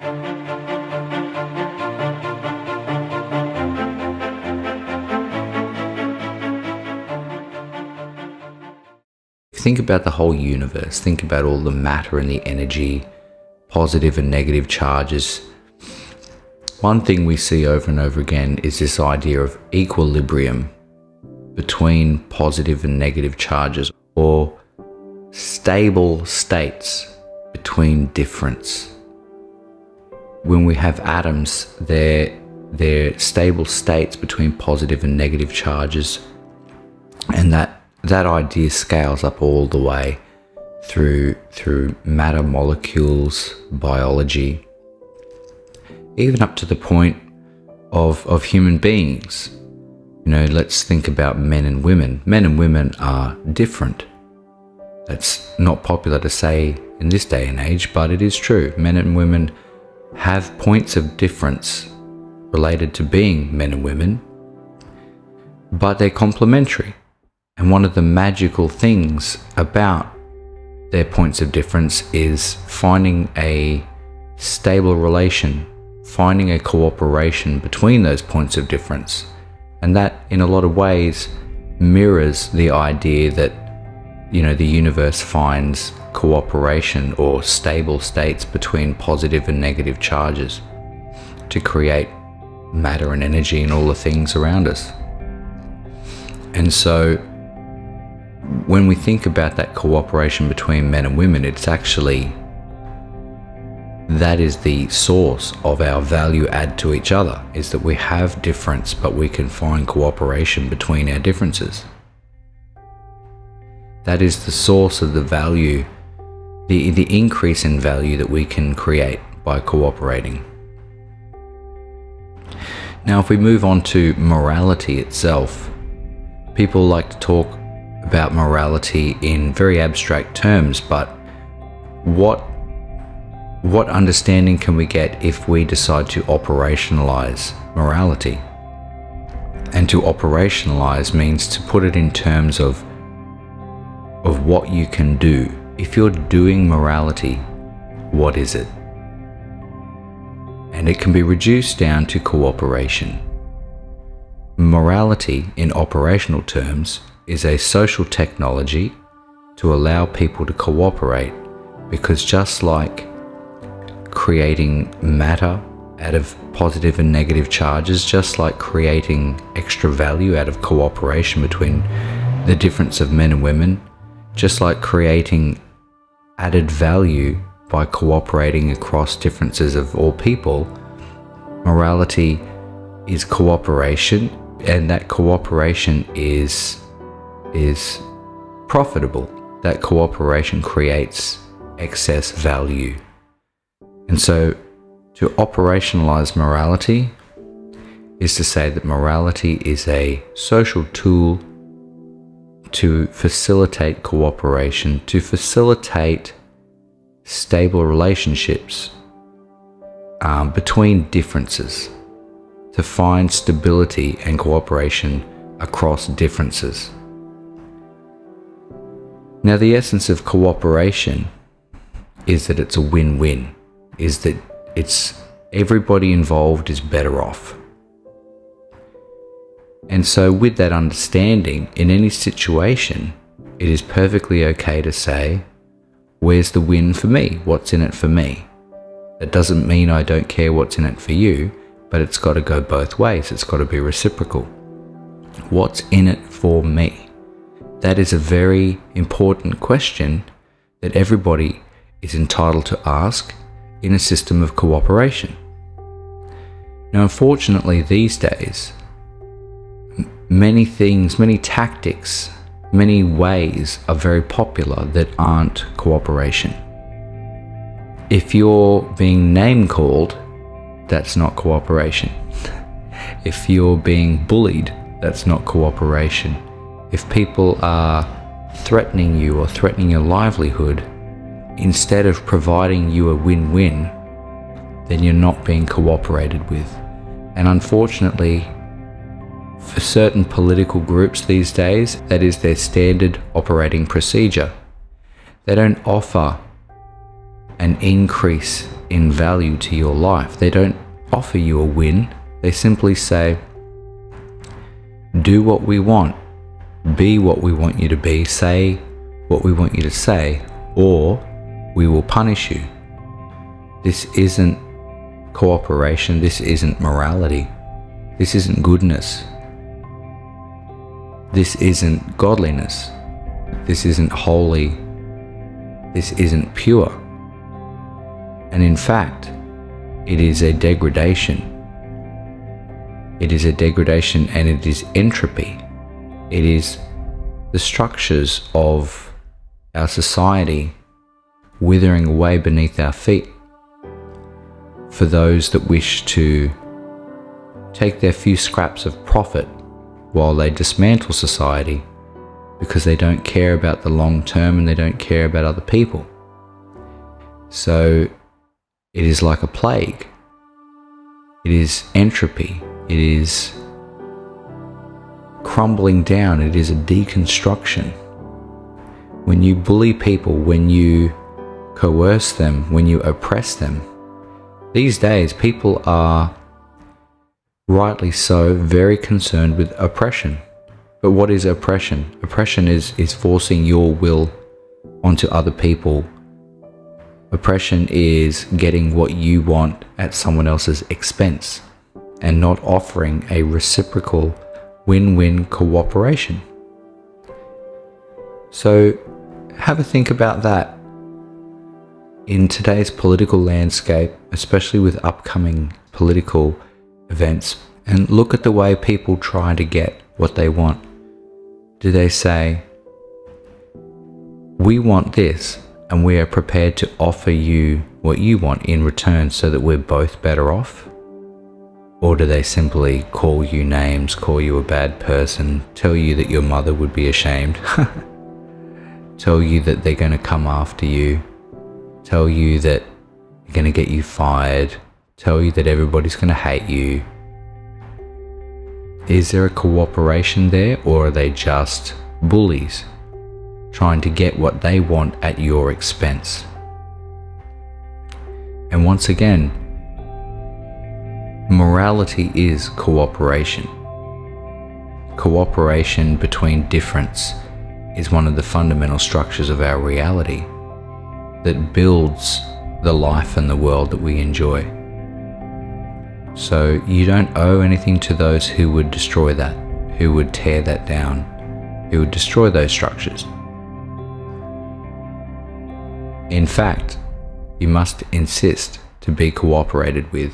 Think about the whole universe. Think about all the matter and the energy, positive and negative charges. One thing we see over and over again is this idea of equilibrium between positive and negative charges, or stable states between difference. When we have atoms, they're stable states between positive and negative charges, and that idea scales up all the way through matter, molecules, biology, even up to the point of human beings. You know, let's think about men and women. Men and women are different. That's not popular to say in this day and age, but it is true. Men and women have points of difference related to being men and women, but they're complementary. And one of the magical things about their points of difference is finding a stable relation, finding a cooperation between those points of difference. And that, in a lot of ways, mirrors the idea that, you know, the universe finds cooperation or stable states between positive and negative charges to create matter and energy and all the things around us. And so when we think about that cooperation between men and women, it's actually, that is the source of our value add to each other, is that we have difference, but we can find cooperation between our differences. That is the source of the value, the increase in value that we can create by cooperating. Now, if we move on to morality itself, people like to talk about morality in very abstract terms, but what understanding can we get if we decide to operationalize morality? And to operationalize means to put it in terms of what you can do. If you're doing morality, what is it? And it can be reduced down to cooperation. Morality, in operational terms, is a social technology to allow people to cooperate, because just like creating matter out of positive and negative charges, just like creating extra value out of cooperation between the difference of men and women, just like creating added value by cooperating across differences of all people, morality is cooperation, and that cooperation is profitable. That cooperation creates excess value. And so to operationalize morality is to say that morality is a social tool to facilitate cooperation, to facilitate stable relationships between differences, to find stability and cooperation across differences. Now, the essence of cooperation is that it's a win-win, is that everybody involved is better off. And so with that understanding, in any situation, it is perfectly okay to say, where's the win for me? What's in it for me? That doesn't mean I don't care what's in it for you, but it's got to go both ways. It's got to be reciprocal. What's in it for me? That is a very important question that everybody is entitled to ask in a system of cooperation. Now, unfortunately, these days, many things, many tactics, many ways are very popular that aren't cooperation. If you're being name-called, that's not cooperation. If you're being bullied, that's not cooperation. If people are threatening you or threatening your livelihood, instead of providing you a win-win, then you're not being cooperated with. And unfortunately, for certain political groups these days, that is their standard operating procedure. They don't offer an increase in value to your life. They don't offer you a win. They simply say, do what we want, be what we want you to be, say what we want you to say, or we will punish you. This isn't cooperation. This isn't morality. This isn't goodness. This isn't godliness. This isn't holy. This isn't pure. And in fact, it is a degradation. It is a degradation, and it is entropy. It is the structures of our society withering away beneath our feet for those that wish to take their few scraps of profit while they dismantle society, because they don't care about the long term and they don't care about other people. So it is like a plague. It is entropy. It is crumbling down. It is a deconstruction. When you bully people, when you coerce them, when you oppress them, these days people are, rightly so, very concerned with oppression. But what is oppression? Oppression is forcing your will onto other people. Oppression is getting what you want at someone else's expense and not offering a reciprocal win-win cooperation. So have a think about that. In today's political landscape, especially with upcoming political events, and look at the way people try to get what they want. Do they say, we want this and we are prepared to offer you what you want in return so that we're both better off? Or do they simply call you names, call you a bad person, tell you that your mother would be ashamed, tell you that they're going to come after you, tell you that they're going to get you fired, tell you that everybody's going to hate you? Is there a cooperation there, or are they just bullies trying to get what they want at your expense? And once again, morality is cooperation. Cooperation between difference is one of the fundamental structures of our reality that builds the life and the world that we enjoy. So you don't owe anything to those who would destroy that, who would tear that down, who would destroy those structures. In fact, you must insist to be cooperated with,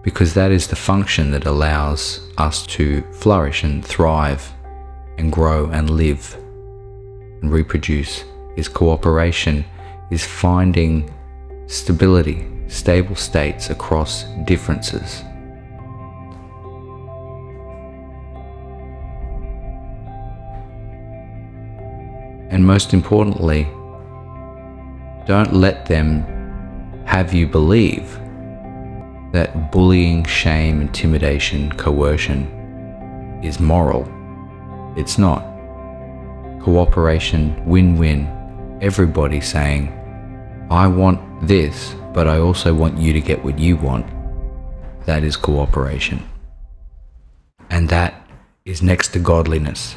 because that is the function that allows us to flourish and thrive and grow and live and reproduce. Is cooperation, is finding stability, stable states across differences. And most importantly, don't let them have you believe that bullying, shame, intimidation, coercion is moral. It's not. Cooperation, win-win, everybody saying, I want this, but I also want you to get what you want. That is cooperation. And that is next to godliness.